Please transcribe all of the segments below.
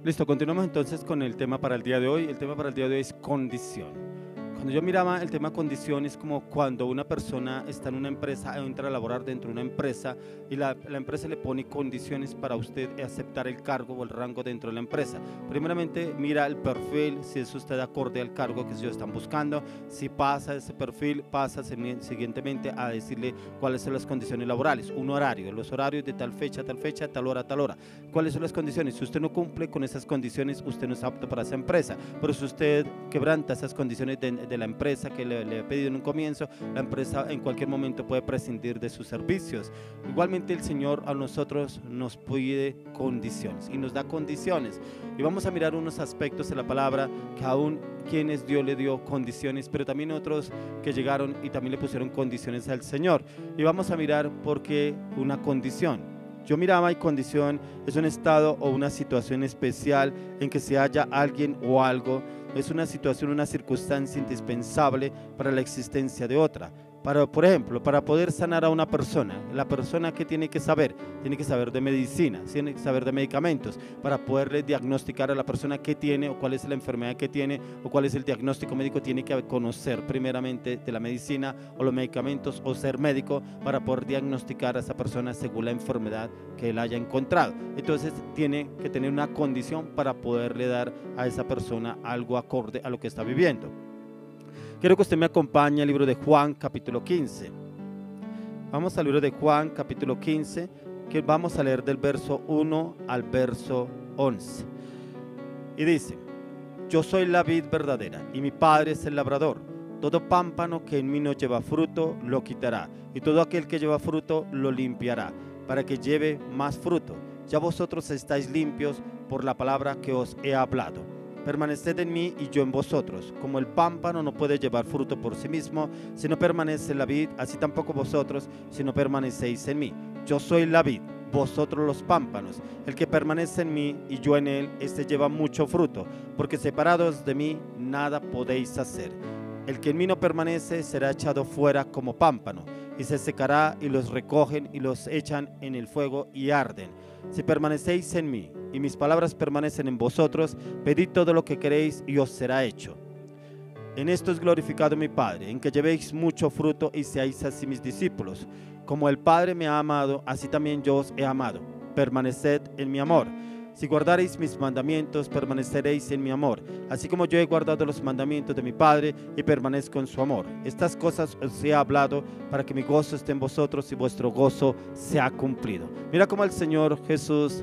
Listo, continuamos entonces con el tema para el día de hoy. El tema para el día de hoy es condición. Cuando yo miraba el tema condición, es como cuando una persona está en una empresa, entra a laborar dentro de una empresa y la empresa le pone condiciones para usted aceptar el cargo o el rango dentro de la empresa. Primeramente mira el perfil, si es usted acorde al cargo que ellos están buscando. Si pasa ese perfil, pasa siguientemente a decirle cuáles son las condiciones laborales. Un horario, los horarios de tal fecha, tal hora, tal hora. ¿Cuáles son las condiciones? Si usted no cumple con esas condiciones, usted no es apto para esa empresa. Pero si usted quebranta esas condiciones de la empresa que le ha pedido en un comienzo, la empresa en cualquier momento puede prescindir de sus servicios. Igualmente el Señor a nosotros nos pide condiciones y nos da condiciones. Y vamos a mirar unos aspectos de la palabra que aún quienes Dios le dio condiciones, pero también otros que llegaron y también le pusieron condiciones al Señor. Y vamos a mirar por qué una condición. Yo miraba y condición es un estado o una situación especial en que se halla alguien o algo. Es una situación, una circunstancia indispensable para la existencia de otra. Por ejemplo, para poder sanar a una persona, la persona que tiene que saber de medicina, tiene que saber de medicamentos, para poderle diagnosticar a la persona qué tiene o cuál es la enfermedad que tiene o cuál es el diagnóstico médico. Tiene que conocer primeramente de la medicina o los medicamentos o ser médico para poder diagnosticar a esa persona según la enfermedad que él haya encontrado. Entonces tiene que tener una condición para poderle dar a esa persona algo acorde a lo que está viviendo. Quiero que usted me acompañe al libro de Juan, capítulo 15. Vamos al libro de Juan, capítulo 15, que vamos a leer del verso 1 al verso 11. Y dice: yo soy la vid verdadera, y mi Padre es el labrador. Todo pámpano que en mí no lleva fruto, lo quitará, y todo aquel que lleva fruto, lo limpiará, para que lleve más fruto. Ya vosotros estáis limpios por la palabra que os he hablado. Permaneced en mí y yo en vosotros. Como el pámpano no puede llevar fruto por sí mismo si no permanece en la vid, así tampoco vosotros si no permanecéis en mí. Yo soy la vid, vosotros los pámpanos. El que permanece en mí y yo en él, este lleva mucho fruto, porque separados de mí nada podéis hacer. El que en mí no permanece será echado fuera como pámpano, y se secará, y los recogen y los echan en el fuego y arden. Si permanecéis en mí y mis palabras permanecen en vosotros, pedid todo lo que queréis y os será hecho. En esto es glorificado mi Padre, en que llevéis mucho fruto y seáis así mis discípulos. Como el Padre me ha amado, así también yo os he amado. Permaneced en mi amor. Si guardareis mis mandamientos, permaneceréis en mi amor, así como yo he guardado los mandamientos de mi Padre y permanezco en su amor. Estas cosas os he hablado para que mi gozo esté en vosotros y vuestro gozo sea cumplido. Mira cómo el Señor Jesús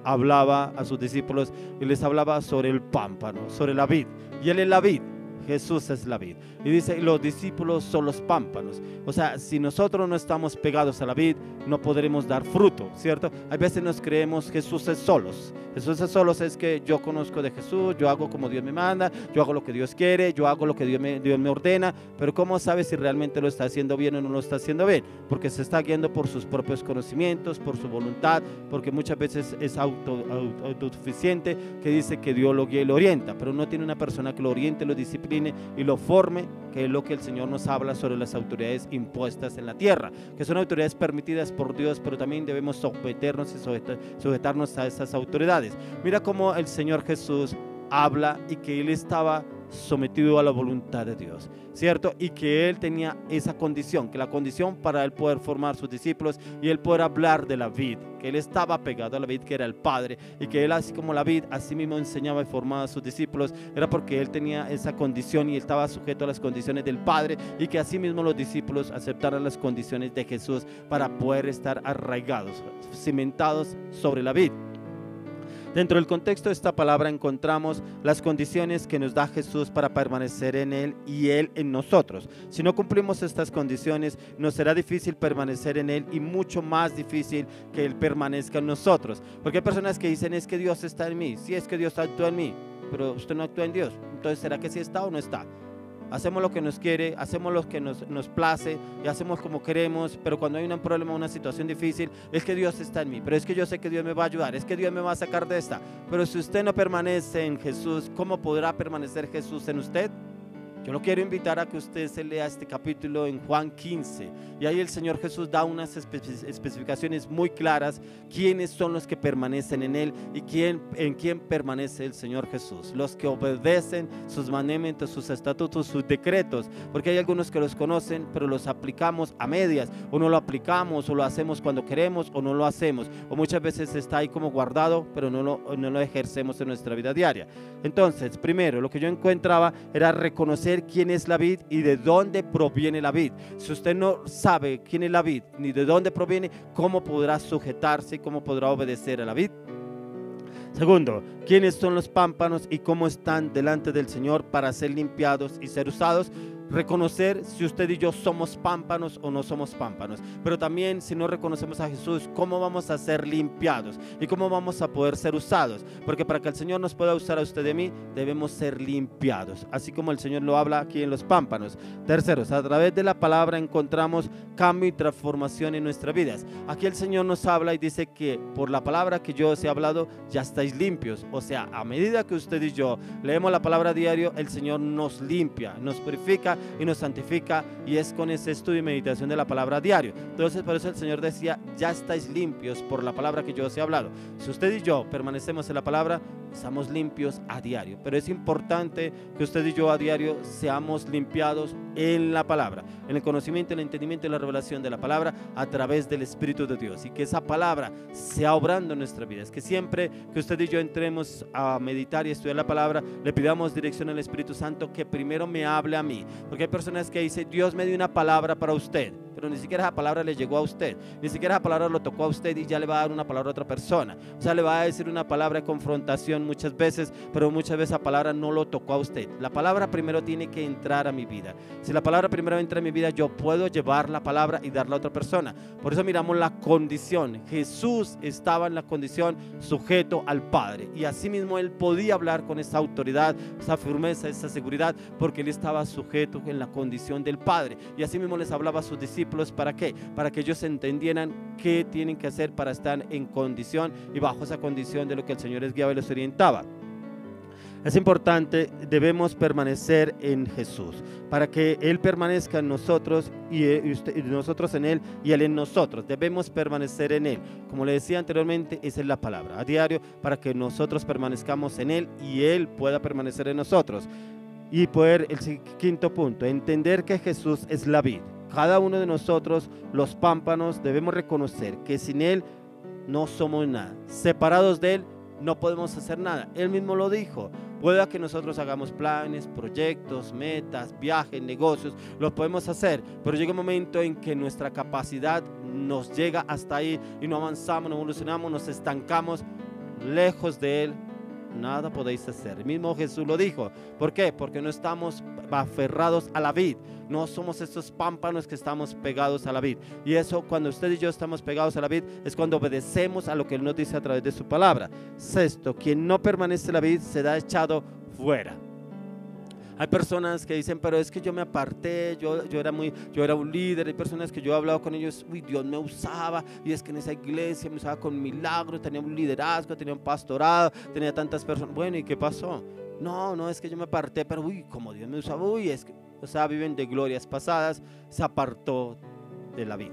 hablaba a sus discípulos y les hablaba sobre el pámpano, sobre la vid, y Él es la vid. Jesús es la vid. Y dice, los discípulos son los pámpanos. O sea, si nosotros no estamos pegados a la vid, no podremos dar fruto, ¿cierto? Hay veces nos creemos Jesús es solos. Jesús es solos es que yo conozco de Jesús, yo hago como Dios me manda, yo hago lo que Dios quiere, yo hago lo que Dios me ordena. Pero ¿cómo sabe si realmente lo está haciendo bien o no lo está haciendo bien? Porque se está guiando por sus propios conocimientos, por su voluntad, porque muchas veces es autosuficiente, que dice que Dios lo guía y lo orienta, pero no tiene una persona que lo oriente, lo discipline y lo forme, que es lo que el Señor nos habla sobre las autoridades impuestas en la tierra, que son autoridades permitidas por Dios, pero también debemos someternos y sujetarnos a esas autoridades. Mira cómo el Señor Jesús habla y que Él estaba sometido a la voluntad de Dios, ¿cierto? Y que Él tenía esa condición, que la condición para Él poder formar sus discípulos y Él poder hablar de la vid, que Él estaba pegado a la vid, que era el Padre, y que Él, así como la vid, así mismo enseñaba y formaba a sus discípulos, era porque Él tenía esa condición y estaba sujeto a las condiciones del Padre, y que así mismo los discípulos aceptaran las condiciones de Jesús para poder estar arraigados, cimentados sobre la vid. Dentro del contexto de esta palabra encontramos las condiciones que nos da Jesús para permanecer en Él y Él en nosotros. Si no cumplimos estas condiciones, nos será difícil permanecer en Él y mucho más difícil que Él permanezca en nosotros. Porque hay personas que dicen, es que Dios está en mí. Sí, es que Dios actúa en mí, pero usted no actúa en Dios. Entonces, ¿será que sí está o no está? Hacemos lo que nos quiere, hacemos lo que nos place y hacemos como queremos, pero cuando hay un problema, una situación difícil, es que Dios está en mí, pero es que yo sé que Dios me va a ayudar, es que Dios me va a sacar de esta. Pero si usted no permanece en Jesús, ¿cómo podrá permanecer Jesús en usted? Yo lo quiero invitar a que usted se lea este capítulo en Juan 15 y ahí el Señor Jesús da unas especificaciones muy claras quiénes son los que permanecen en Él y en quién permanece el Señor Jesús. Los que obedecen sus mandamientos, sus estatutos, sus decretos, porque hay algunos que los conocen pero los aplicamos a medias, o no lo aplicamos o lo hacemos cuando queremos o no lo hacemos, o muchas veces está ahí como guardado pero no lo ejercemos en nuestra vida diaria. Entonces, primero, lo que yo encontraba era reconocer quién es la vid y de dónde proviene la vid. Si usted no sabe quién es la vid ni de dónde proviene, ¿cómo podrá sujetarse y cómo podrá obedecer a la vid? Segundo, quiénes son los pámpanos y cómo están delante del Señor para ser limpiados y ser usados. Reconocer si usted y yo somos pámpanos o no somos pámpanos, pero también si no reconocemos a Jesús, cómo vamos a ser limpiados y cómo vamos a poder ser usados, porque para que el Señor nos pueda usar a usted y a mí, debemos ser limpiados, así como el Señor lo habla aquí en los pámpanos. Terceros, a través de la palabra encontramos cambio y transformación en nuestras vidas. Aquí el Señor nos habla y dice que por la palabra que yo os he hablado, ya estáis limpios. O sea, a medida que usted y yo leemos la palabra a diario, el Señor nos limpia, nos purifica y nos santifica, y es con ese estudio y meditación de la palabra a diario. Entonces por eso el Señor decía, ya estáis limpios por la palabra que yo os he hablado. Si usted y yo permanecemos en la palabra, estamos limpios a diario, pero es importante que usted y yo a diario seamos limpiados en la palabra, en el conocimiento, el entendimiento y la revelación de la palabra a través del Espíritu de Dios, y que esa palabra sea obrando en nuestra vida. Es que siempre que usted y yo entremos a meditar y estudiar la palabra, le pidamos dirección al Espíritu Santo que primero me hable a mí, porque hay personas que dicen, Dios me dio una palabra para usted, pero ni siquiera esa palabra le llegó a usted, ni siquiera esa palabra lo tocó a usted y ya le va a dar una palabra a otra persona. O sea, le va a decir una palabra de confrontación muchas veces, pero muchas veces esa palabra no lo tocó a usted. La palabra primero tiene que entrar a mi vida. Si la palabra primero entra en mi vida, yo puedo llevar la palabra y darla a otra persona. Por eso miramos la condición. Jesús estaba en la condición sujeto al Padre, y así mismo Él podía hablar con esa autoridad, esa firmeza, esa seguridad, porque Él estaba sujeto en la condición del Padre. Y así mismo les hablaba a sus discípulos. ¿Para qué? Para que ellos entendieran qué tienen que hacer para estar en condición y bajo esa condición de lo que el Señor les guiaba y les orientaba. Es importante, debemos permanecer en Jesús para que Él permanezca en nosotros y nosotros en Él y Él en nosotros. Debemos permanecer en Él. Como le decía anteriormente, esa es la palabra a diario para que nosotros permanezcamos en Él y Él pueda permanecer en nosotros. Y poder, el quinto punto, entender que Jesús es la vid. Cada uno de nosotros, los pámpanos, debemos reconocer que sin Él no somos nada. Separados de Él no podemos hacer nada. Él mismo lo dijo. Puede que nosotros hagamos planes, proyectos, metas, viajes, negocios, los podemos hacer, pero llega un momento en que nuestra capacidad nos llega hasta ahí y no avanzamos, no evolucionamos, nos estancamos. Lejos de Él nada podéis hacer. El mismo Jesús lo dijo. ¿Por qué? Porque no estamos aferrados a la vid. No somos estos pámpanos que estamos pegados a la vid. Y eso, cuando usted y yo estamos pegados a la vid, es cuando obedecemos a lo que Él nos dice a través de su palabra. Sexto, quien no permanece en la vid será echado fuera. Hay personas que dicen, pero es que yo me aparté, yo era un líder. Hay personas que yo he hablado con ellos, uy, Dios me usaba, y es que en esa iglesia me usaba con milagros, tenía un liderazgo, tenía un pastorado, tenía tantas personas. Bueno, ¿y qué pasó? No, es que yo me aparté, pero uy, como Dios me usaba, uy, es que, o sea, viven de glorias pasadas. Se apartó de la vid.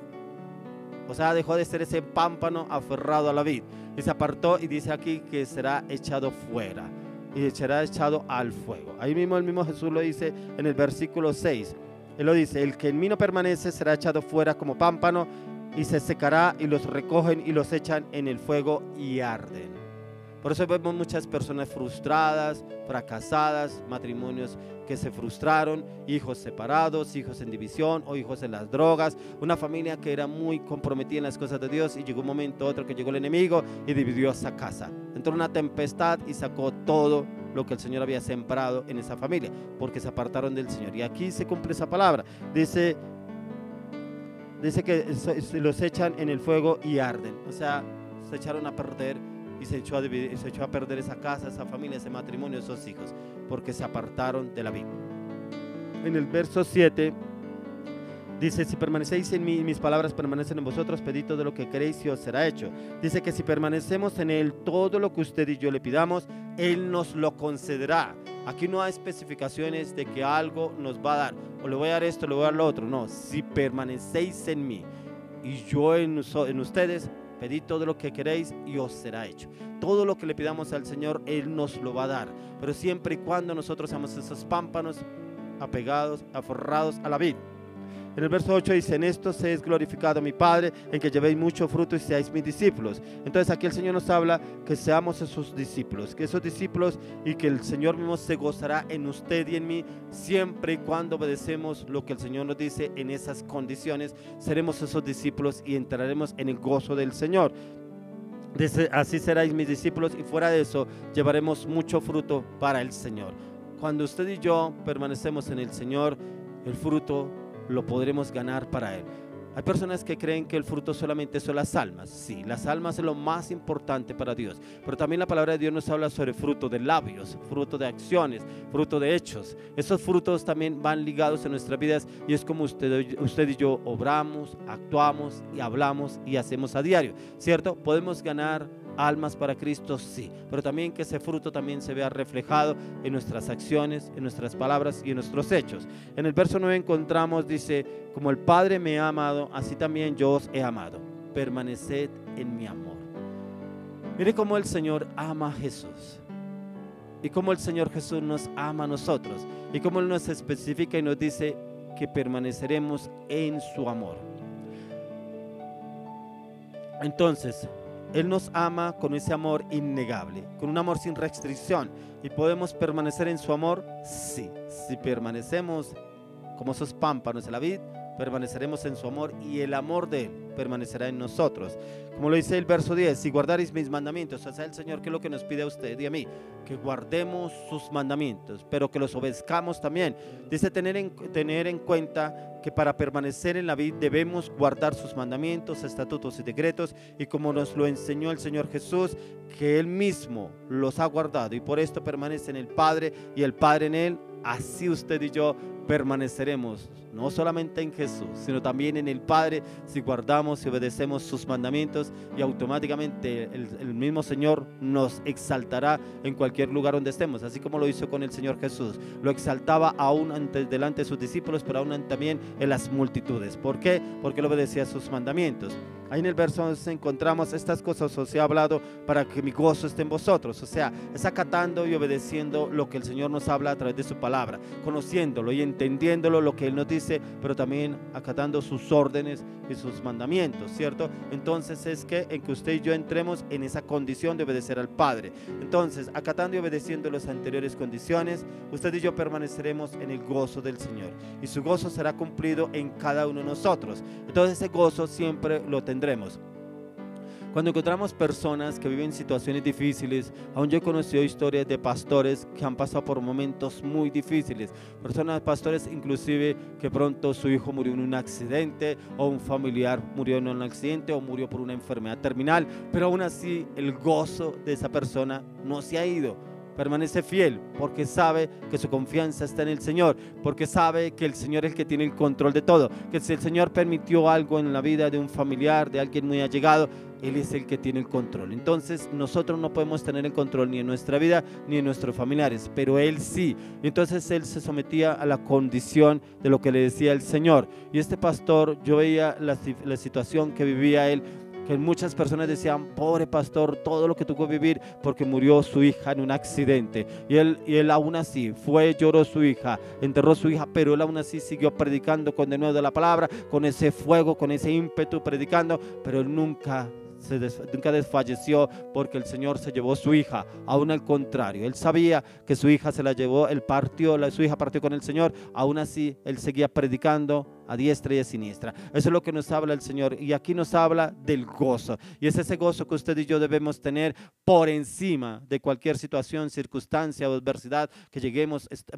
O sea, dejó de ser ese pámpano aferrado a la vid y se apartó, y dice aquí que será echado fuera y será echado al fuego. Ahí mismo el mismo Jesús lo dice en el versículo 6. Él lo dice, el que en mí no permanece será echado fuera como pámpano y se secará, y los recogen y los echan en el fuego y arden. Por eso vemos muchas personas frustradas, fracasadas, matrimonios que se frustraron, hijos separados, hijos en división o hijos en las drogas, una familia que era muy comprometida en las cosas de Dios, y llegó un momento otro que llegó el enemigo y dividió esa casa. Entró una tempestad y sacó todo lo que el Señor había sembrado en esa familia, porque se apartaron del Señor. Y aquí se cumple esa palabra. Dice que se los echan en el fuego y arden. O sea, se echaron a perder y se echó a perder esa casa, esa familia, ese matrimonio, esos hijos, porque se apartaron de la vida. En el verso 7 dice, si permanecéis en mí, mis palabras permanecen en vosotros, pedid todo lo que queréis y os será hecho. Dice que si permanecemos en Él, todo lo que usted y yo le pidamos, Él nos lo concederá. Aquí no hay especificaciones de que algo nos va a dar, o le voy a dar esto, le voy a dar lo otro. No, si permanecéis en mí y yo en ustedes, pedid todo lo que queréis y os será hecho. Todo lo que le pidamos al Señor, Él nos lo va a dar, pero siempre y cuando nosotros seamos esos pámpanos apegados, aferrados a la vid. En el verso 8 dice: en esto se es glorificado mi Padre, en que llevéis mucho fruto y seáis mis discípulos. Entonces aquí el Señor nos habla que seamos esos discípulos, y que el Señor mismo se gozará en usted y en mí, siempre y cuando obedecemos lo que el Señor nos dice. En esas condiciones seremos esos discípulos y entraremos en el gozo del Señor. Así seráis mis discípulos, y fuera de eso llevaremos mucho fruto para el Señor. Cuando usted y yo permanecemos en el Señor, el fruto lo podremos ganar para Él. Hay personas que creen que el fruto solamente son las almas. Sí, las almas es lo más importante para Dios, pero también la palabra de Dios nos habla sobre fruto de labios, fruto de acciones, fruto de hechos. Esos frutos también van ligados en nuestras vidas, y es como usted y yo obramos, actuamos y hablamos y hacemos a diario, ¿cierto? Podemos ganar almas para Cristo, sí, pero también que ese fruto también se vea reflejado en nuestras acciones, en nuestras palabras y en nuestros hechos. En el verso 9 encontramos, dice: como el Padre me ha amado, así también yo os he amado, permaneced en mi amor. Mire cómo el Señor ama a Jesús, y cómo el Señor Jesús nos ama a nosotros, y cómo Él nos especifica y nos dice que permaneceremos en su amor. Entonces, Él nos ama con ese amor innegable, con un amor sin restricción. ¿Y podemos permanecer en su amor? Sí, si permanecemos como esos pámpanos en la vid, permaneceremos en su amor, y el amor de Él permanecerá en nosotros. Como lo dice el verso 10: si guardaréis mis mandamientos. O sea, el Señor, ¿qué es lo que nos pide a usted y a mí? Que guardemos sus mandamientos, pero que los obedezcamos también. Dice tener en cuenta que para permanecer en la vid debemos guardar sus mandamientos, estatutos y decretos, y como nos lo enseñó el Señor Jesús, que Él mismo los ha guardado, y por esto permanece en el Padre y el Padre en Él. Así usted y yo permaneceremos, no solamente en Jesús, sino también en el Padre, si guardamos y obedecemos sus mandamientos, y automáticamente el mismo Señor nos exaltará en cualquier lugar donde estemos, así como lo hizo con el Señor Jesús. Lo exaltaba aún delante de sus discípulos, pero aún también en las multitudes. ¿Por qué? Porque Él obedecía sus mandamientos. Ahí en el verso 11 encontramos: estas cosas os he hablado para que mi gozo esté en vosotros. O sea, es acatando y obedeciendo lo que el Señor nos habla a través de su palabra, conociéndolo y entendiéndolo lo que Él nos dice, pero también acatando sus órdenes y sus mandamientos, ¿cierto? Entonces es que en que usted y yo entremos en esa condición de obedecer al Padre. Entonces, acatando y obedeciendo las anteriores condiciones, usted y yo permaneceremos en el gozo del Señor, y su gozo será cumplido en cada uno de nosotros. Entonces ese gozo siempre lo tendremos. Cuando encontramos personas que viven situaciones difíciles, aún yo he conocido historias de pastores que han pasado por momentos muy difíciles, pastores inclusive que pronto su hijo murió en un accidente, o un familiar murió en un accidente, o murió por una enfermedad terminal, pero aún así el gozo de esa persona no se ha ido. Permanece fiel porque sabe que su confianza está en el Señor, porque sabe que el Señor es el que tiene el control de todo, que si el Señor permitió algo en la vida de un familiar, de alguien muy allegado, Él es el que tiene el control. Entonces nosotros no podemos tener el control ni en nuestra vida ni en nuestros familiares, pero Él sí. Entonces Él se sometía a la condición de lo que le decía el Señor. Y este pastor, yo veía la situación que vivía él, que muchas personas decían: pobre pastor, todo lo que tuvo que vivir porque murió su hija en un accidente. Y él aún así fue, lloró su hija, enterró su hija, pero él aún así siguió predicando con denuedo de la palabra, con ese fuego, con ese ímpetu predicando, pero él nunca desfalleció porque el Señor se llevó su hija. Aún al contrario, él sabía que su hija se la llevó, su hija partió con el Señor. Aún así él seguía predicando a diestra y a siniestra. Eso es lo que nos habla el Señor, y aquí nos habla del gozo, y es ese gozo que usted y yo debemos tener por encima de cualquier situación, circunstancia o adversidad que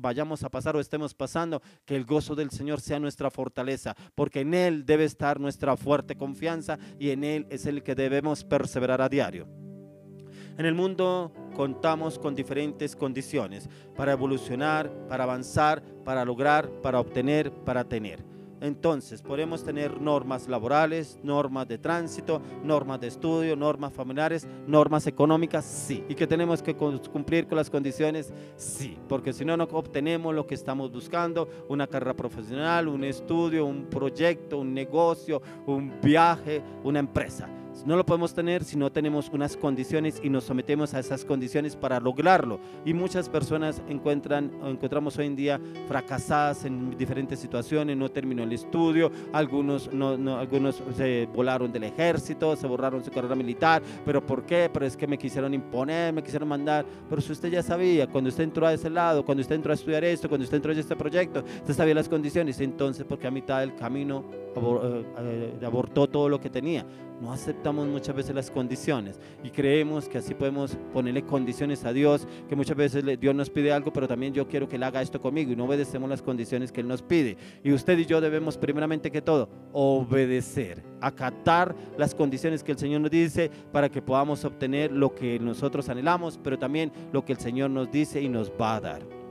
vayamos a pasar o estemos pasando. Que el gozo del Señor sea nuestra fortaleza, porque en Él debe estar nuestra fuerte confianza, y en Él es el que debemos perseverar a diario. En el mundo contamos con diferentes condiciones para evolucionar, para avanzar, para lograr, para obtener, para tener. Entonces, podemos tener normas laborales, normas de tránsito, normas de estudio, normas familiares, normas económicas, sí. Y que tenemos que cumplir con las condiciones, sí. Porque si no, no obtenemos lo que estamos buscando, una carrera profesional, un estudio, un proyecto, un negocio, un viaje, una empresa. No lo podemos tener si no tenemos unas condiciones y nos sometemos a esas condiciones para lograrlo. Y muchas personas encontramos hoy en día fracasadas en diferentes situaciones. No terminó el estudio, algunos se volaron del ejército, se borraron su carrera militar. ¿Pero por qué? Pero es que me quisieron imponer, me quisieron mandar. Pero si usted ya sabía, cuando usted entró a ese lado, cuando usted entró a estudiar esto, cuando usted entró a este proyecto, usted sabía las condiciones. Entonces, porque a mitad del camino abortó todo lo que tenía. No aceptamos muchas veces las condiciones y creemos que así podemos ponerle condiciones a Dios, que muchas veces Dios nos pide algo, pero también yo quiero que Él haga esto conmigo, y no obedecemos las condiciones que Él nos pide. Y usted y yo debemos primeramente que todo obedecer, acatar las condiciones que el Señor nos dice para que podamos obtener lo que nosotros anhelamos, pero también lo que el Señor nos dice y nos va a dar.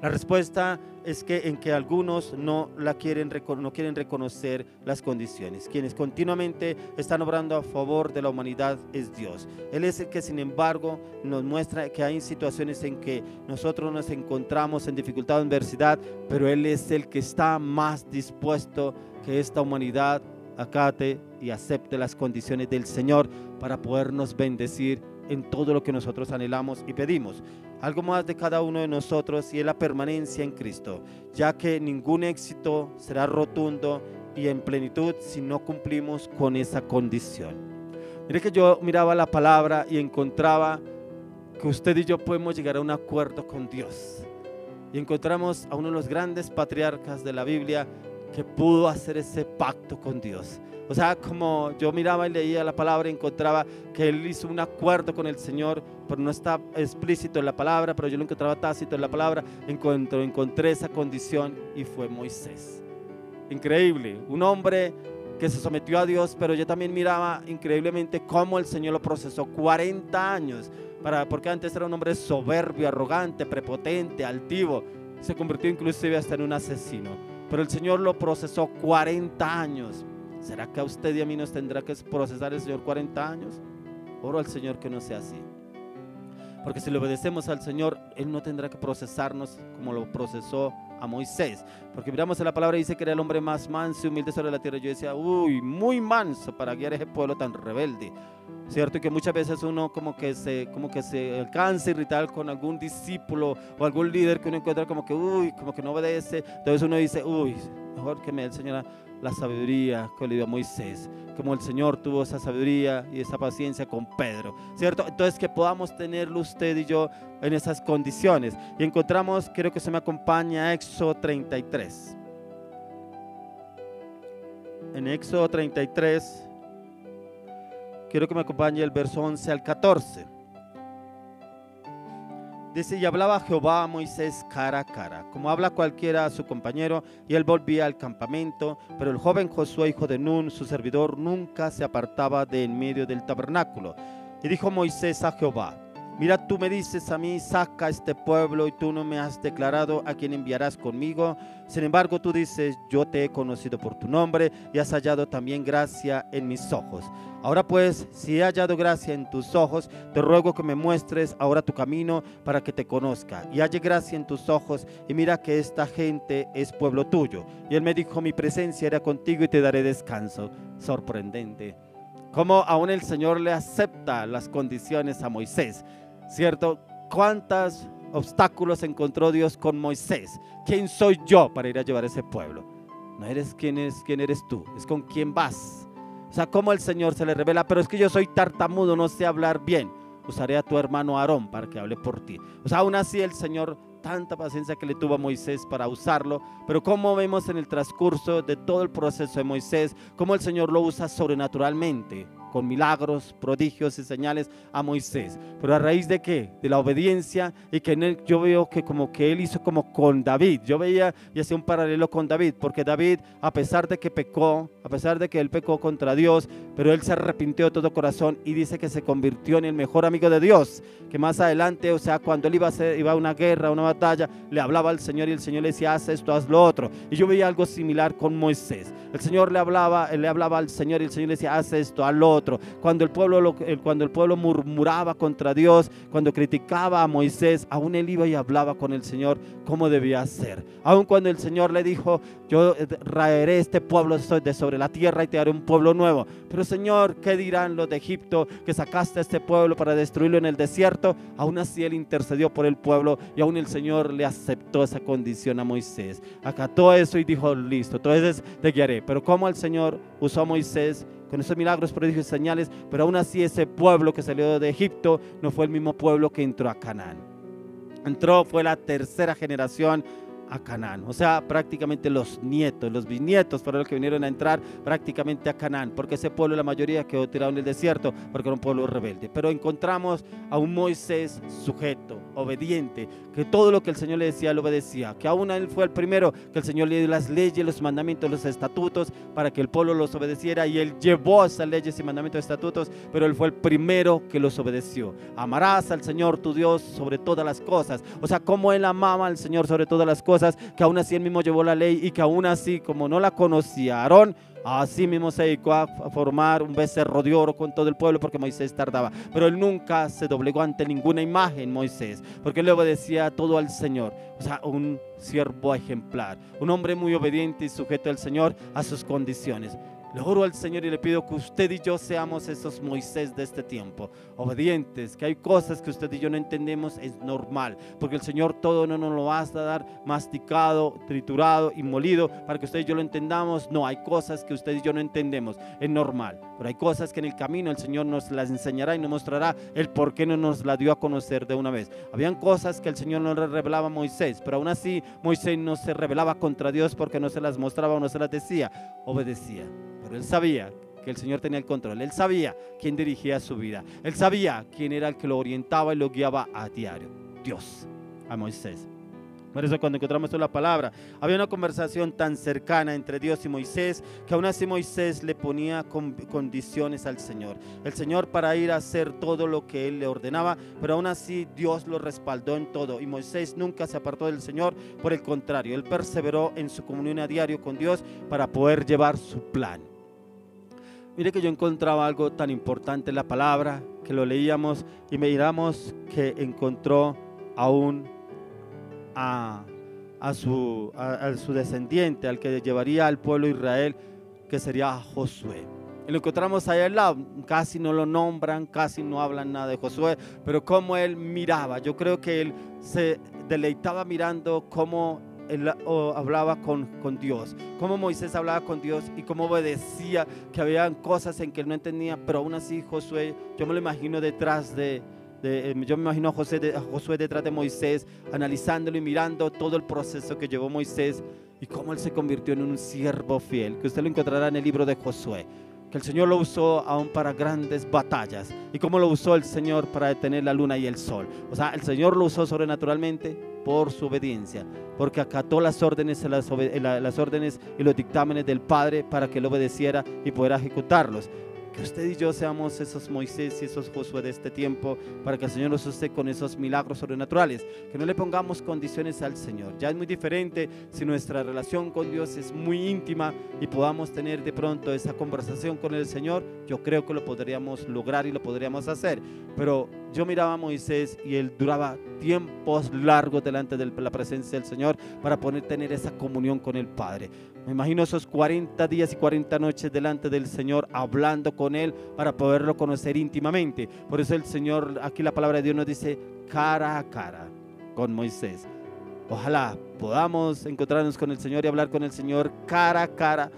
La respuesta es que algunos no quieren reconocer las condiciones. Quienes continuamente están obrando a favor de la humanidad es Dios. Él es el que, sin embargo, nos muestra que hay situaciones en que nosotros nos encontramos en dificultad o adversidad, pero Él es el que está más dispuesto que esta humanidad acate y acepte las condiciones del Señor para podernos bendecir en todo lo que nosotros anhelamos y pedimos. Algo más de cada uno de nosotros, y es la permanencia en Cristo, ya que ningún éxito será rotundo y en plenitud si no cumplimos con esa condición. Mire que yo miraba la palabra y encontraba que usted y yo podemos llegar a un acuerdo con Dios, y encontramos a uno de los grandes patriarcas de la Biblia que pudo hacer ese pacto con Dios. O sea, como yo miraba y leía la palabra, encontraba que él hizo un acuerdo con el Señor, pero no está explícito en la palabra, pero yo lo encontraba tácito en la palabra. Encontré esa condición y fue Moisés. Increíble, un hombre que se sometió a Dios, pero yo también miraba increíblemente cómo el Señor lo procesó 40 años, porque antes era un hombre soberbio, arrogante, prepotente, altivo, se convirtió inclusive hasta en un asesino, pero el Señor lo procesó 40 años. ¿Será que a usted y a mí nos tendrá que procesar el Señor 40 años? Oro al Señor que no sea así, porque si le obedecemos al Señor, Él no tendrá que procesarnos como lo procesó a Moisés, porque miramos en la palabra y dice que era el hombre más manso y humilde sobre la tierra. Yo decía, muy manso para guiar a ese pueblo tan rebelde, ¿cierto? Y que muchas veces uno como que se alcanza a irritar con algún discípulo o algún líder que uno encuentra como que no obedece. Entonces uno dice, mejor que me dé el Señor la sabiduría que le dio a Moisés, como el Señor tuvo esa sabiduría y esa paciencia con Pedro, ¿cierto? Entonces que podamos tenerlo usted y yo en esas condiciones. Y encontramos, quiero que se me acompaña, Éxodo 33. En Éxodo 33, quiero que me acompañe el verso 11 al 14. Dice, y hablaba Jehová a Moisés cara a cara, como habla cualquiera a su compañero, y él volvía al campamento, pero el joven Josué, hijo de Nun, su servidor, nunca se apartaba de en medio del tabernáculo. Y dijo Moisés a Jehová, mira, tú me dices a mí, saca a este pueblo, y tú no me has declarado a quién enviarás conmigo. Sin embargo, tú dices, yo te he conocido por tu nombre, y has hallado también gracia en mis ojos. Ahora pues, si he hallado gracia en tus ojos, te ruego que me muestres ahora tu camino para que te conozca, y halle gracia en tus ojos, y mira que esta gente es pueblo tuyo. Y él me dijo, mi presencia era contigo y te daré descanso. Sorprendente. Cómo aún el Señor le acepta las condiciones a Moisés, ¿cierto? ¿Cuántos obstáculos encontró Dios con Moisés? ¿Quién soy yo para ir a llevar a ese pueblo? No eres quién eres tú, es con quién vas. O sea, cómo el Señor se le revela, pero es que yo soy tartamudo, no sé hablar bien. Usaré a tu hermano Aarón para que hable por ti. O sea, aún así el Señor, tanta paciencia que le tuvo a Moisés para usarlo, pero como vemos en el transcurso de todo el proceso de Moisés, cómo el Señor lo usa sobrenaturalmente. con milagros, prodigios y señales a Moisés. ¿Pero a raíz de qué? De la obediencia, y que en él yo veo que como que él hizo como con David. Yo veía y hacía un paralelo con David, porque David, a pesar de que pecó, a pesar de que él pecó contra Dios, pero él se arrepintió de todo corazón y dice que se convirtió en el mejor amigo de Dios, que más adelante, o sea, cuando él iba a una guerra, a una batalla, le hablaba al Señor y el Señor le decía, haz esto, haz lo otro. Y yo veía algo similar con Moisés. El Señor le hablaba al Señor y el Señor le decía, haz esto, haz lo otro. Cuando el pueblo murmuraba contra Dios, cuando criticaba a Moisés, aún él iba y hablaba con el Señor cómo debía ser. Aún cuando el Señor le dijo, yo raeré este pueblo de sobre la tierra y te haré un pueblo nuevo. Pero Señor, ¿qué dirán los de Egipto que sacaste a este pueblo para destruirlo en el desierto? Aún así él intercedió por el pueblo y aún el Señor le aceptó esa condición a Moisés. Acató eso y dijo, listo, entonces te guiaré. Pero como el Señor usó a Moisés con esos milagros, prodigios y señales, pero aún así ese pueblo que salió de Egipto no fue el mismo pueblo que entró a Canaán. Fue la tercera generación a Canaán, o sea, prácticamente los nietos, los bisnietos fueron los que vinieron a entrar prácticamente a Canaán, porque ese pueblo, la mayoría quedó tirado en el desierto, porque era un pueblo rebelde. Pero encontramos a un Moisés sujeto, obediente, que todo lo que el Señor le decía, lo obedecía, que aún él fue el primero que el Señor le dio las leyes, los mandamientos, los estatutos, para que el pueblo los obedeciera, y él llevó esas leyes y mandamientos y estatutos, pero él fue el primero que los obedeció. Amarás al Señor tu Dios sobre todas las cosas, o sea, como él amaba al Señor sobre todas las cosas, que aún así él mismo llevó la ley, y que aún así, como no la conocía Aarón, así mismo se dedicó a formar un becerro de oro con todo el pueblo, porque Moisés tardaba. Pero él nunca se doblegó ante ninguna imagen, Moisés, porque él le obedecía todo al Señor. O sea, un siervo ejemplar, un hombre muy obediente y sujeto al Señor, a sus condiciones. Le oro al Señor y le pido que usted y yo seamos esos Moisés de este tiempo, obedientes, que hay cosas que usted y yo no entendemos, es normal, porque el Señor todo no nos lo va a dar masticado, triturado y molido para que usted y yo lo entendamos. No, hay cosas que usted y yo no entendemos, es normal, pero hay cosas que en el camino el Señor nos las enseñará y nos mostrará el por qué no nos la dio a conocer de una vez. Habían cosas que el Señor no le revelaba a Moisés, pero aún así Moisés no se rebelaba contra Dios porque no se las mostraba o no se las decía, obedecía. Pero él sabía que el Señor tenía el control, él sabía quién dirigía su vida, él sabía quién era el que lo orientaba y lo guiaba a diario, Dios, a Moisés. Por eso cuando encontramos la palabra, había una conversación tan cercana entre Dios y Moisés, que aún así Moisés le ponía condiciones al Señor. El Señor para ir a hacer todo lo que él le ordenaba, pero aún así Dios lo respaldó en todo. Y Moisés nunca se apartó del Señor, por el contrario, él perseveró en su comunión a diario con Dios para poder llevar su plan. Mire que yo encontraba algo tan importante en la palabra, que lo leíamos y miramos que encontró aún a su descendiente, al que llevaría al pueblo de Israel, que sería Josué. Y lo encontramos ahí al lado, casi no lo nombran, casi no hablan nada de Josué, pero cómo él miraba, yo creo que él se deleitaba mirando cómo él hablaba con Dios, cómo Moisés hablaba con Dios y cómo obedecía, que habían cosas en que él no entendía, pero aún así Josué, yo me lo imagino detrás yo me imagino a Josué detrás de Moisés, analizándolo y mirando todo el proceso que llevó Moisés y cómo él se convirtió en un siervo fiel, que usted lo encontrará en el libro de Josué, que el Señor lo usó aún para grandes batallas, y cómo lo usó el Señor para detener la luna y el sol. O sea, el Señor lo usó sobrenaturalmente por su obediencia, porque acató las órdenes y los dictámenes del Padre para que él obedeciera y pudiera ejecutarlos. Que usted y yo seamos esos Moisés y esos Josué de este tiempo, para que el Señor nos use con esos milagros sobrenaturales, que no le pongamos condiciones al Señor. Ya es muy diferente si nuestra relación con Dios es muy íntima y podamos tener de pronto esa conversación con el Señor. Yo creo que lo podríamos lograr y lo podríamos hacer, pero yo miraba a Moisés y él duraba tiempos largos delante de la presencia del Señor para poder tener esa comunión con el Padre. Me imagino esos 40 días y 40 noches delante del Señor, hablando con Él para poderlo conocer íntimamente. Por eso el Señor, aquí la palabra de Dios nos dice cara a cara con Moisés. Ojalá podamos encontrarnos con el Señor y hablar con el Señor cara a cara,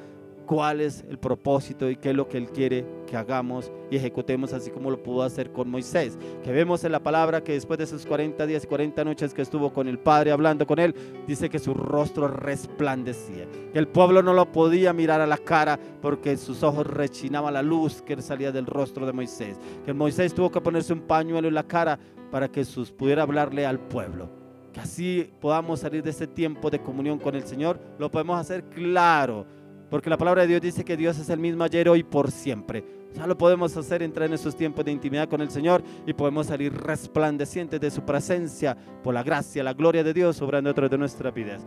cuál es el propósito y qué es lo que Él quiere que hagamos y ejecutemos así como lo pudo hacer con Moisés, que vemos en la palabra que después de esos 40 días y 40 noches que estuvo con el Padre hablando con él, dice que su rostro resplandecía, que el pueblo no lo podía mirar a la cara porque en sus ojos rechinaba la luz que salía del rostro de Moisés, que Moisés tuvo que ponerse un pañuelo en la cara para que Jesús pudiera hablarle al pueblo. Que así podamos salir de ese tiempo de comunión con el Señor. Lo podemos hacer claro, porque la palabra de Dios dice que Dios es el mismo ayer, hoy, por siempre. Ya lo podemos hacer, entrar en esos tiempos de intimidad con el Señor y podemos salir resplandecientes de su presencia por la gracia, la gloria de Dios obrando dentro de nuestras vidas.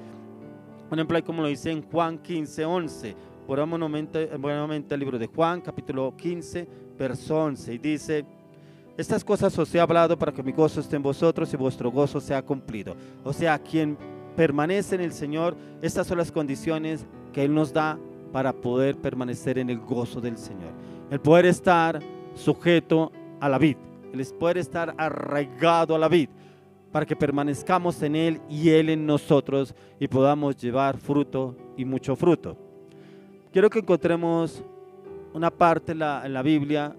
Un ejemplo como lo dice en Juan 15:11. Volvamos nuevamente al libro de Juan, capítulo 15, verso 11, y dice: estas cosas os he hablado para que mi gozo esté en vosotros y vuestro gozo sea cumplido. O sea, quien permanece en el Señor, estas son las condiciones que Él nos da para poder permanecer en el gozo del Señor. El poder estar sujeto a la vid, el poder estar arraigado a la vid, para que permanezcamos en Él y Él en nosotros y podamos llevar fruto y mucho fruto. Quiero que encontremos una parte en la Biblia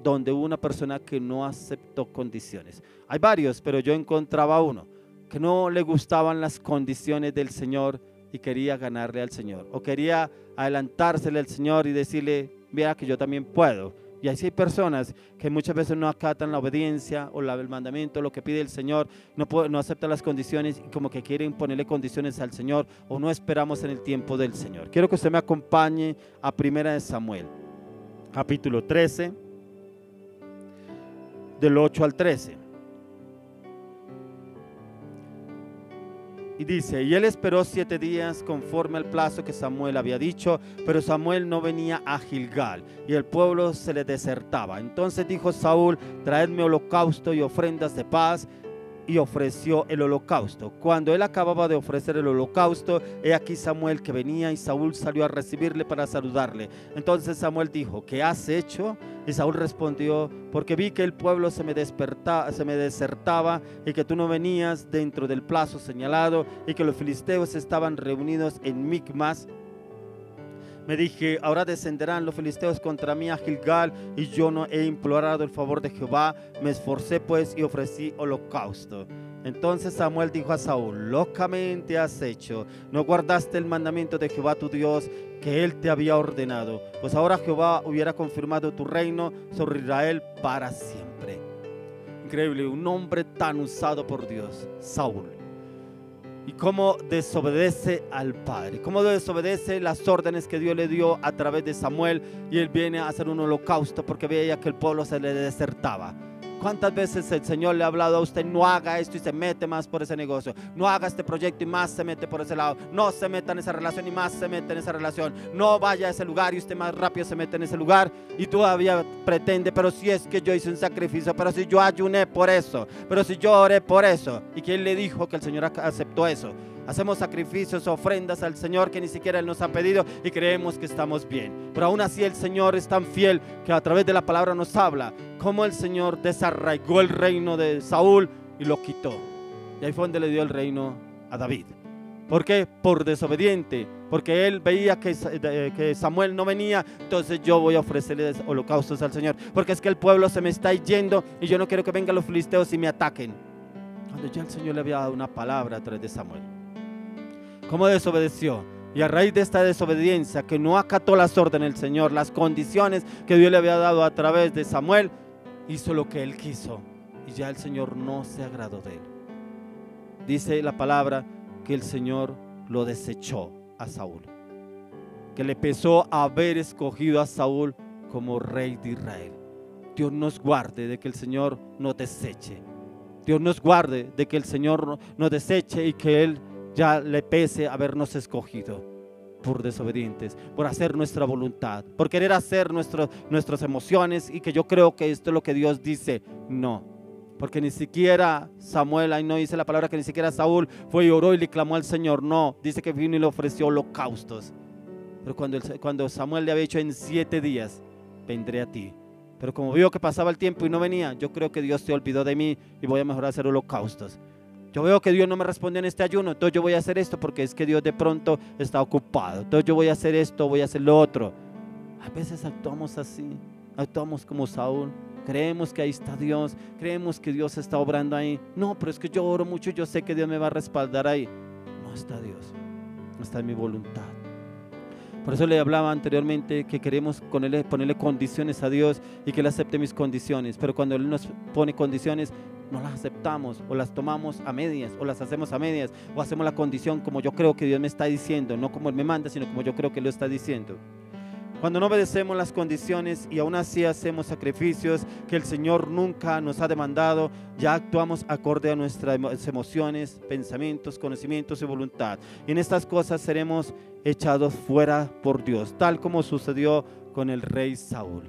donde hubo una persona que no aceptó condiciones. Hay varios, pero yo encontraba uno que no le gustaban las condiciones del Señor y quería ganarle al Señor, o quería adelantársele al Señor y decirle: mira que yo también puedo. Y así hay personas que muchas veces no acatan la obediencia o el mandamiento, lo que pide el Señor, no aceptan las condiciones y como que quieren ponerle condiciones al Señor, o no esperamos en el tiempo del Señor. Quiero que usted me acompañe a 1 Samuel, capítulo 13, del 8 al 13. Y dice: y él esperó 7 días conforme al plazo que Samuel había dicho, pero Samuel no venía a Gilgal y el pueblo se le desertaba. Entonces dijo Saúl: traedme holocausto y ofrendas de paz. Y ofreció el holocausto. Cuando él acababa de ofrecer el holocausto, he aquí Samuel que venía, y Saúl salió a recibirle para saludarle. Entonces Samuel dijo: ¿qué has hecho? Y Saúl respondió: porque vi que el pueblo se me desertaba y que tú no venías dentro del plazo señalado y que los filisteos estaban reunidos en Micmas. Me dije: ahora descenderán los filisteos contra mí a Gilgal, y yo no he implorado el favor de Jehová. Me esforcé pues y ofrecí holocausto. Entonces Samuel dijo a Saúl: locamente has hecho, no guardaste el mandamiento de Jehová tu Dios que él te había ordenado, pues ahora Jehová hubiera confirmado tu reino sobre Israel para siempre. Increíble, un hombre tan usado por Dios, Saúl. Y cómo desobedece al Padre, cómo desobedece las órdenes que Dios le dio a través de Samuel, y él viene a hacer un holocausto porque veía que el pueblo se le desertaba. ¿Cuántas veces el Señor le ha hablado a usted: no haga esto, y se mete más por ese negocio? No haga este proyecto y más se mete por ese lado. No se meta en esa relación y más se mete en esa relación. No vaya a ese lugar y usted más rápido se mete en ese lugar, y todavía pretende: pero si es que yo hice un sacrificio, pero si yo ayuné por eso, pero si yo oré por eso. ¿Y quién le dijo que el Señor aceptó eso? Hacemos sacrificios, ofrendas al Señor que ni siquiera Él nos ha pedido y creemos que estamos bien. Pero aún así el Señor es tan fiel que a través de la palabra nos habla cómo el Señor desarraigó el reino de Saúl y lo quitó. Y ahí fue donde le dio el reino a David. ¿Por qué? Por desobediente. Porque él veía que Samuel no venía, entonces yo voy a ofrecerle holocaustos al Señor. Porque es que el pueblo se me está yendo y yo no quiero que vengan los filisteos y me ataquen. Cuando ya el Señor le había dado una palabra a través de Samuel. ¿Cómo desobedeció? Y a raíz de esta desobediencia, que no acató las órdenes del Señor, las condiciones que Dios le había dado a través de Samuel, hizo lo que él quiso y ya el Señor no se agradó de él. Dice la palabra que el Señor lo desechó a Saúl, que le pesó haber escogido a Saúl como rey de Israel. Dios nos guarde de que el Señor nos deseche. Dios nos guarde de que el Señor nos deseche y que Él ya le pese habernos escogido por desobedientes, por hacer nuestra voluntad, por querer hacer nuestras emociones, y que yo creo que esto es lo que Dios dice. No, porque ni siquiera Samuel, ahí no dice la palabra que ni siquiera Saúl fue y oró y le clamó al Señor. No, dice que vino y le ofreció holocaustos. Pero cuando Samuel le había dicho: en 7 días vendré a ti. Pero como vio que pasaba el tiempo y no venía, yo creo que Dios se olvidó de mí y voy a mejorar a hacer holocaustos. Yo veo que Dios no me responde en este ayuno, entonces yo voy a hacer esto porque es que Dios de pronto está ocupado. Entonces yo voy a hacer esto, voy a hacer lo otro. A veces actuamos así. Actuamos como Saúl. Creemos que ahí está Dios, creemos que Dios está obrando ahí. No, pero es que yo oro mucho, yo sé que Dios me va a respaldar ahí. No está Dios, no está en mi voluntad. Por eso le hablaba anteriormente que queremos ponerle condiciones a Dios y que Él acepte mis condiciones. Pero cuando Él nos pone condiciones, no las aceptamos o las tomamos a medias o las hacemos a medias o hacemos la condición como yo creo que Dios me está diciendo, no como Él me manda, sino como yo creo que Él lo está diciendo. Cuando no obedecemos las condiciones y aún así hacemos sacrificios que el Señor nunca nos ha demandado, ya actuamos acorde a nuestras emociones, pensamientos, conocimientos y voluntad. Y en estas cosas seremos echados fuera por Dios, tal como sucedió con el rey Saúl.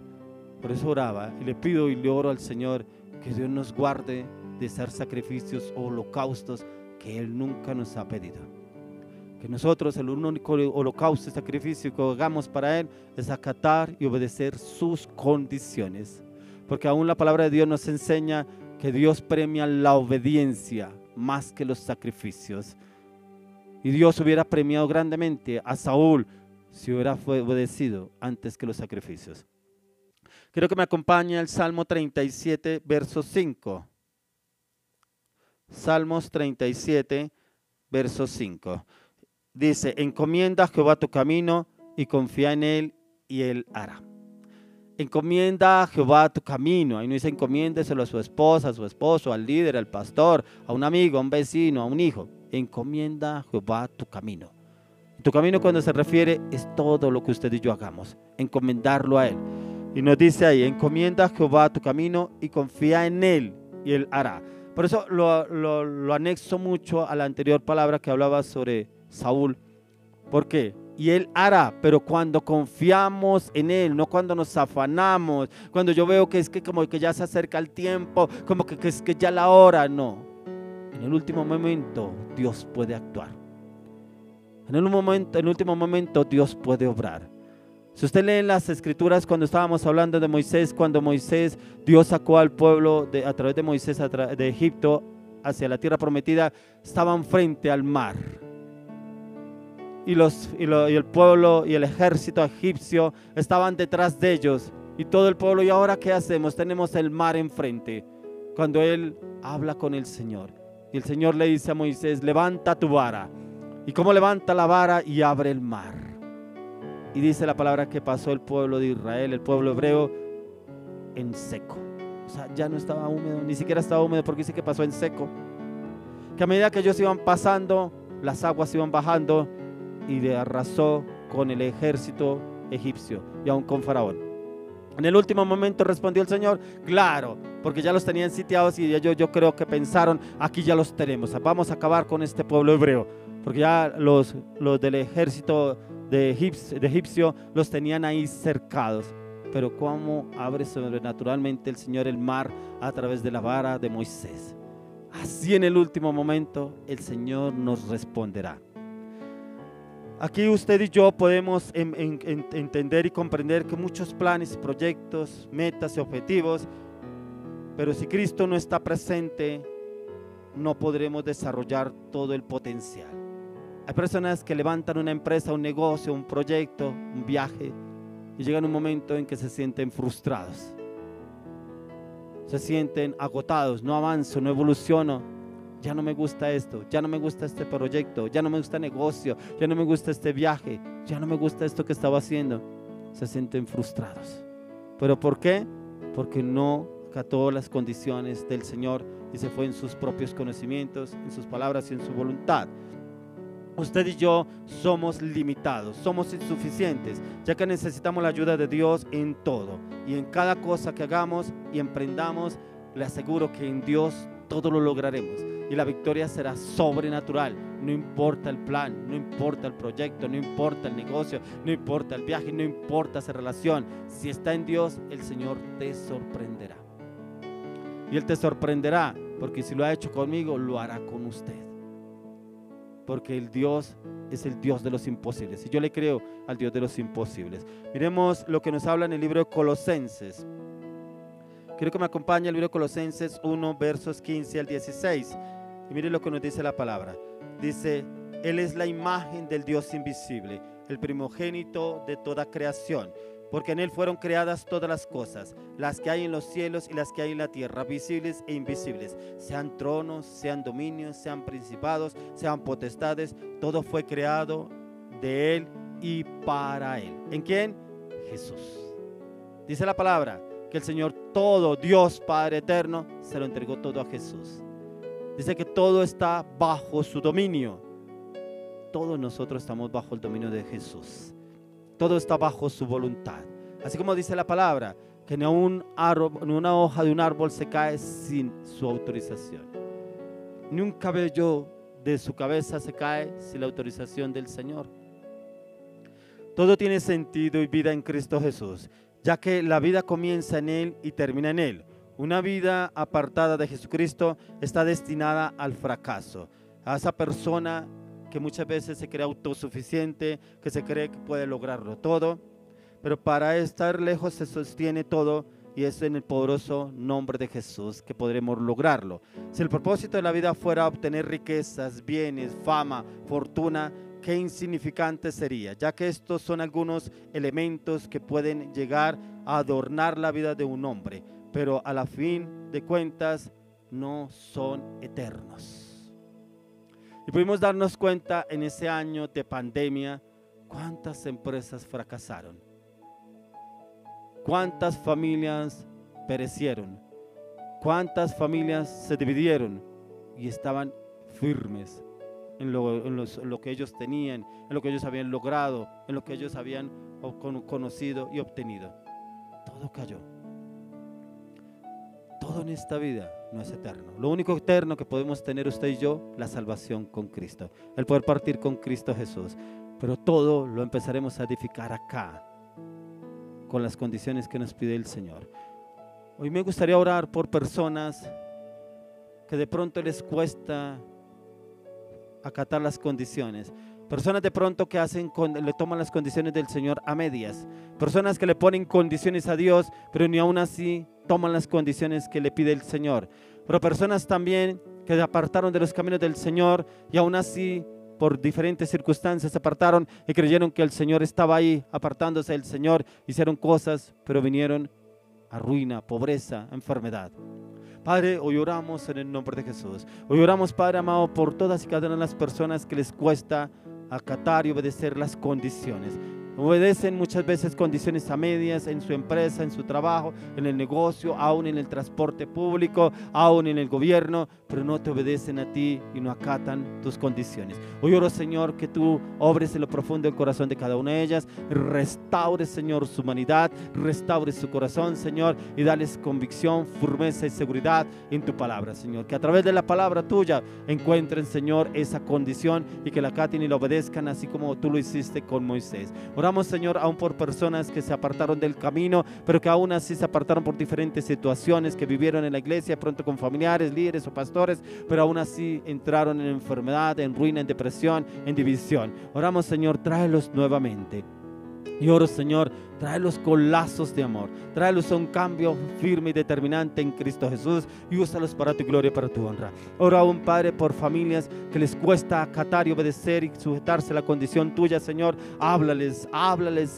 Por eso oraba y le pido y le oro al Señor que Dios nos guarde de hacer sacrificios o holocaustos que Él nunca nos ha pedido. Que nosotros el único holocausto y sacrificio que hagamos para Él es acatar y obedecer sus condiciones. Porque aún la palabra de Dios nos enseña que Dios premia la obediencia más que los sacrificios. Y Dios hubiera premiado grandemente a Saúl si hubiera obedecido antes que los sacrificios. Quiero que me acompañe al Salmo 37, verso 5. Salmos 37, verso 5. Dice, encomienda a Jehová tu camino y confía en Él y Él hará. Encomienda a Jehová tu camino. Ahí no dice encomiéndeselo a su esposa, a su esposo, al líder, al pastor, a un amigo, a un vecino, a un hijo. Encomienda a Jehová tu camino. Tu camino, cuando se refiere, es todo lo que usted y yo hagamos. Encomendarlo a Él. Y nos dice ahí, encomienda a Jehová tu camino y confía en Él y Él hará. Por eso lo anexo mucho a la anterior palabra que hablaba sobre Saúl. ¿Por qué? Y Él hará, pero cuando confiamos en Él, no cuando nos afanamos, cuando yo veo que es que como que ya se acerca el tiempo, como que es que ya la hora, no. En el último momento Dios puede actuar. En el último momento Dios puede obrar. Si usted lee en las escrituras cuando estábamos hablando de Moisés, cuando Moisés, Dios sacó al pueblo a través de Moisés de Egipto hacia la tierra prometida, estaban frente al mar. Y el pueblo y el ejército egipcio estaban detrás de ellos. Y todo el pueblo, ¿y ahora qué hacemos? Tenemos el mar enfrente. Cuando él habla con el Señor. Y el Señor le dice a Moisés, levanta tu vara. ¿Y cómo levanta la vara? Y abre el mar. Y dice la palabra que pasó el pueblo de Israel, el pueblo hebreo, en seco. O sea, ya no estaba húmedo, ni siquiera estaba húmedo, porque dice que pasó en seco. Que a medida que ellos iban pasando, las aguas iban bajando y le arrasó con el ejército egipcio y aún con Faraón. En el último momento respondió el Señor, claro, porque ya los tenían sitiados y ellos, yo creo que pensaron, aquí ya los tenemos, vamos a acabar con este pueblo hebreo, porque ya los del ejército de egipcio los tenían ahí cercados. Pero cómo abre sobrenaturalmente el Señor el mar a través de la vara de Moisés. Así en el último momento el Señor nos responderá. Aquí usted y yo podemos entender y comprender que muchos planes, proyectos, metas y objetivos, pero si Cristo no está presente, no podremos desarrollar todo el potencial. Hay personas que levantan una empresa, un negocio, un proyecto, un viaje, y llegan un momento en que se sienten frustrados, se sienten agotados, no avanzo, no evoluciono, ya no me gusta esto, ya no me gusta este proyecto, ya no me gusta el negocio, ya no me gusta este viaje, ya no me gusta esto que estaba haciendo. Se sienten frustrados. ¿Pero por qué? Porque no acató las condiciones del Señor y se fue en sus propios conocimientos, en sus palabras y en su voluntad. Usted y yo somos limitados, somos insuficientes, ya que necesitamos la ayuda de Dios en todo y en cada cosa que hagamos y emprendamos. Le aseguro que en Dios todo lo lograremos y la victoria será sobrenatural. No importa el plan, no importa el proyecto, no importa el negocio, no importa el viaje, no importa esa relación. Si está en Dios, el Señor te sorprenderá. Y Él te sorprenderá porque si lo ha hecho conmigo, lo hará con usted. Porque el Dios es el Dios de los imposibles y yo le creo al Dios de los imposibles. Miremos lo que nos habla en el libro de Colosenses. Quiero que me acompañe el libro de Colosenses 1, versos 15 al 16. Y mire lo que nos dice la palabra. Dice, Él es la imagen del Dios invisible, el primogénito de toda creación, porque en Él fueron creadas todas las cosas, las que hay en los cielos y las que hay en la tierra, visibles e invisibles, sean tronos, sean dominios, sean principados, sean potestades, todo fue creado de Él y para Él. ¿En quién? Jesús. Dice la palabra que el Señor todo, Dios Padre eterno, se lo entregó todo a Jesús. Dice que todo está bajo su dominio. Todos nosotros estamos bajo el dominio de Jesús. Todo está bajo su voluntad. Así como dice la palabra, que ni una hoja de un árbol se cae sin su autorización. Ni un cabello de su cabeza se cae sin la autorización del Señor. Todo tiene sentido y vida en Cristo Jesús, ya que la vida comienza en Él y termina en Él. Una vida apartada de Jesucristo está destinada al fracaso. A esa persona que muchas veces se cree autosuficiente, que se cree que puede lograrlo todo, pero para estar lejos se sostiene todo, y es en el poderoso nombre de Jesús que podremos lograrlo. Si el propósito de la vida fuera obtener riquezas, bienes, fama, fortuna, qué insignificante sería, ya que estos son algunos elementos que pueden llegar a adornar la vida de un hombre, pero a la fin de cuentas no son eternos. Y pudimos darnos cuenta en ese año de pandemia cuántas empresas fracasaron, cuántas familias perecieron, cuántas familias se dividieron y estaban firmes en lo que ellos tenían, en lo que ellos habían logrado, en lo que ellos habían conocido y obtenido. Todo cayó. Todo en esta vida no es eterno. Lo único eterno que podemos tener usted y yo, la salvación con Cristo, el poder partir con Cristo Jesús. Pero todo lo empezaremos a edificar acá, con las condiciones que nos pide el Señor. Hoy me gustaría orar por personas que de pronto les cuesta acatar las condiciones. Personas de pronto que le toman las condiciones del Señor a medias. Personas que le ponen condiciones a Dios, pero ni aún así toman las condiciones que le pide el Señor. Pero personas también que se apartaron de los caminos del Señor y aún así por diferentes circunstancias se apartaron y creyeron que el Señor estaba ahí. Apartándose del Señor, hicieron cosas, pero vinieron a ruina, pobreza, enfermedad. Padre, hoy oramos en el nombre de Jesús. Hoy oramos, Padre amado, por todas y cada una de las personas que les cuesta acatar y obedecer las condiciones. Obedecen muchas veces condiciones a medias en su empresa, en su trabajo, en el negocio, aún en el transporte público, aún en el gobierno, pero no te obedecen a ti y no acatan tus condiciones. Hoy oro, Señor, que tú obres en lo profundo del corazón de cada una de ellas, restaures, Señor, su humanidad, restaures su corazón, Señor, y dales convicción, firmeza y seguridad en tu palabra, Señor. Que a través de la palabra tuya encuentren, Señor, esa condición y que la acaten y la obedezcan así como tú lo hiciste con Moisés. Oramos, Señor, aún por personas que se apartaron del camino, pero que aún así se apartaron por diferentes situaciones que vivieron en la iglesia, pronto con familiares, líderes o pastores, pero aún así entraron en enfermedad, en ruina, en depresión, en división. Oramos, Señor, tráelos nuevamente. Y oro, Señor, tráelos con lazos de amor, tráelos a un cambio firme y determinante en Cristo Jesús y úsalos para tu gloria y para tu honra. Oro aún, Padre, por familias que les cuesta acatar y obedecer y sujetarse a la condición tuya, Señor. Háblales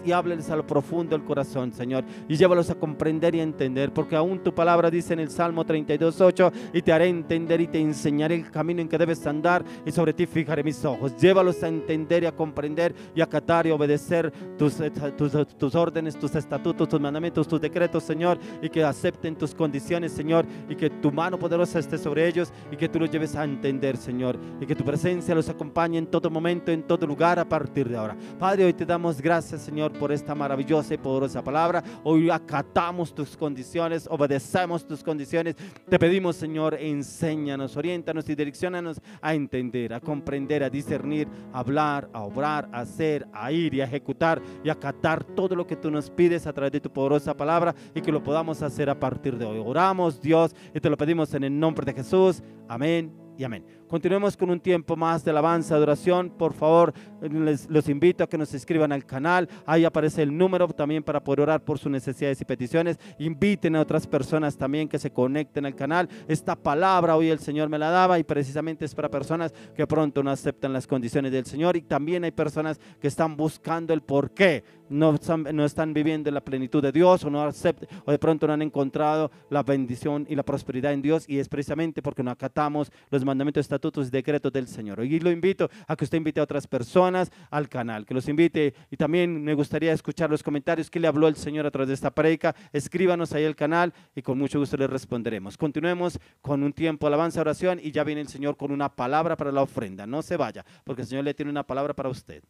y háblales a lo profundo del corazón, Señor, y llévalos a comprender y a entender, porque aún tu palabra dice en el Salmo 32:8, y te haré entender y te enseñaré el camino en que debes andar y sobre ti fijaré mis ojos. Llévalos a entender y a comprender y a acatar y obedecer tus órdenes, tus estatutos, tus mandamientos, tus decretos, Señor, y que acepten tus condiciones, Señor, y que tu mano poderosa esté sobre ellos y que tú los lleves a entender, Señor, y que tu presencia los acompañe en todo momento, en todo lugar a partir de ahora. Padre, hoy te damos gracias, Señor, por esta maravillosa y poderosa palabra. Hoy acatamos tus condiciones, obedecemos tus condiciones. Te pedimos, Señor, enséñanos, oriéntanos y direcciónanos a entender, a comprender, a discernir, a hablar, a obrar, a hacer, a ir y a ejecutar y acatar todo lo que tú nos pides a través de tu poderosa palabra, y que lo podamos hacer a partir de hoy. Oramos, Dios, y te lo pedimos en el nombre de Jesús. Amén y amén. Continuemos con un tiempo más de alabanza, adoración. Por favor, los invito a que nos escriban al canal. Ahí aparece el número también para poder orar por sus necesidades y peticiones. Inviten a otras personas también que se conecten al canal. Esta palabra hoy el Señor me la daba y precisamente es para personas que pronto no aceptan las condiciones del Señor, y también hay personas que están buscando el por qué no están viviendo en la plenitud de Dios, o no aceptan, o de pronto no han encontrado la bendición y la prosperidad en Dios, y es precisamente porque no acatamos los mandamientos, estatutos y decretos del Señor. Y lo invito a que usted invite a otras personas al canal, que los invite, y también me gustaría escuchar los comentarios que le habló el Señor a través de esta prédica. Escríbanos ahí al canal y con mucho gusto les responderemos. Continuemos con un tiempo de alabanza, oración, y ya viene el Señor con una palabra para la ofrenda. No se vaya, porque el Señor le tiene una palabra para usted.